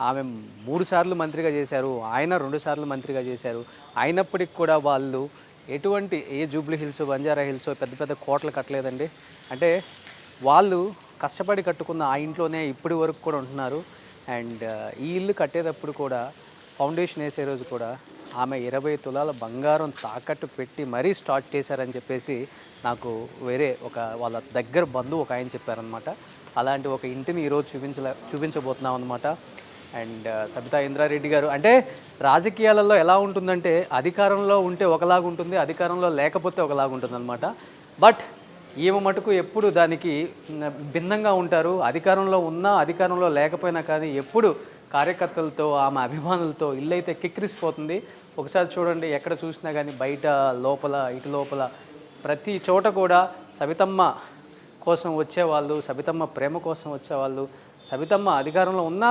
ఆమె 3 సార్లు మంత్రిగా చేశారు, ఆయన 2 సార్లు మంత్రిగా చేశారు. అయినప్పటికి కూడా వాళ్ళు ఎటువంటి జూబ్లీ హిల్స్, బంజారా హిల్స్ పెద్ద పెద్ద కోటలు కట్టలేదండి. అంటే వాళ్ళు కష్టపడి కట్టుకున్న ఆ ఇంట్లోనే ఇప్పటి వరకు కూడా ఉంటున్నారు. అండ్ ఈ ఇల్లు కట్టేటప్పుడు కూడా ఫౌండేషన్ వేసే రోజు కూడా ఆమె 20 తులాల బంగారం తాకట్టు పెట్టి మరీ స్టార్ట్ చేశారని చెప్పేసి నాకు వేరే వాళ్ళ దగ్గర బంధువు ఒక ఆయన చెప్పారనమాట. అలాంటి ఒక ఇంటిని ఈరోజు చూపించబోతున్నాం అనమాట. అండ్ సబితా ఇంద్రారెడ్డి గారు అంటే రాజకీయాలలో ఎలా ఉంటుందంటే అధికారంలో ఉంటే ఒకలాగా ఉంటుంది, అధికారంలో లేకపోతే ఒకలాగా ఉంటుంది అనమాట. బట్ ఈమె మటుకు ఎప్పుడు దానికి భిన్నంగా ఉంటారు. అధికారంలో ఉన్నా అధికారంలో లేకపోయినా కానీ ఎప్పుడు కార్యకర్తలతో ఆమె అభిమానులతో ఇల్లు అయితే కిక్కిరిసిపోతుంది. ఒకసారి చూడండి, ఎక్కడ చూసినా కానీ బయట లోపల ఇటు లోపల ప్రతి చోట కూడా సబితమ్మ కోసం వచ్చేవాళ్ళు, సబితమ్మ ప్రేమ కోసం వచ్చేవాళ్ళు, సబితమ్మ అధికారంలో ఉన్న